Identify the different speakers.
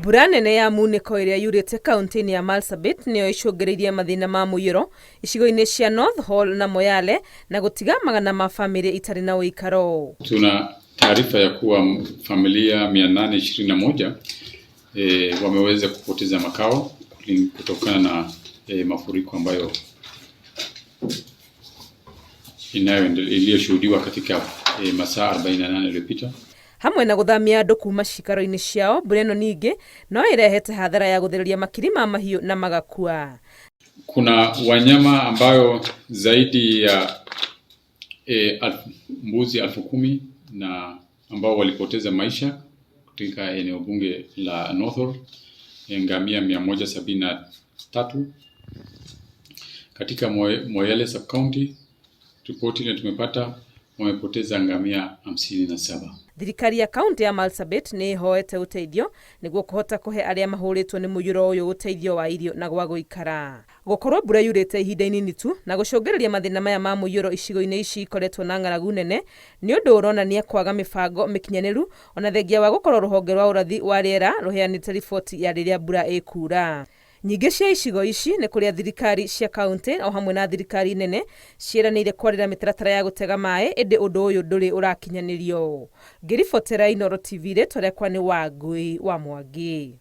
Speaker 1: Mbura nene ya munĩko ĩrĩa yurĩte kaunti-inĩ ya Marsabit nĩyo icũngĩrĩirie mathĩna ma mũiyũro icigo-inĩ cia North Hall na Moyale na gũtiga magana ma famĩlĩ itarĩ na ũikaro.
Speaker 2: Tuna taarifa ya kuwa familia 821 wameweza kupoteza makao kutokana na mafuriko ambayo iliyoshuhudiwa katika masaa 48 yaliyopita.
Speaker 1: Hamwe na gũthamia andũ kuma cikaro-inĩ ciao, mbura ĩno ningĩ no ĩrehete hathara ya gũthereria makiri ma mahiũ na magakua.
Speaker 2: Kuna wanyama ambayo zaidi ya mbuzi 10,000 na ambao walipoteza maisha katika eneo bunge la North Hall, ngamia 173 katika Moyale sub county. Ripoti ile tumepata wamepoteza ngamia 57.
Speaker 1: Thirikari ya kaunti ya Marsabit nĩ ĩhoete ũteithio nĩguo kũhota kũhe arĩa mahũrĩtwo nĩ mũiyũro ũyũ ũteithio wa irio na gwa gũikara. Gũkorwo mbura yurĩte ihinda inini tu na gũcũngĩrĩria mathĩna maya ma mũiyũro icigo-inĩ ici ikoretwo na ng'aragu nene nĩ ũndũ ũronania kwaga mĩbango mĩkinyanĩru ona thengia wa gũkorwo rũhonge rwa ũrathi wa rĩera rũheanĩte riboti ya rĩrĩa mbura ĩkura. Nyingĩ cia icigo ici nĩ kũrĩa thirikari cia kaunti o hamwe na thirikari nene ciĩranĩire kwarĩra mĩtaratara ya gũtega maĩ ĩndĩ ũndũ ũyũ ndũrĩ ũrakinyanĩrio. Ngĩribotera Inooro TV rĩtwa rĩakwa nĩ Wangui wa Mwangi.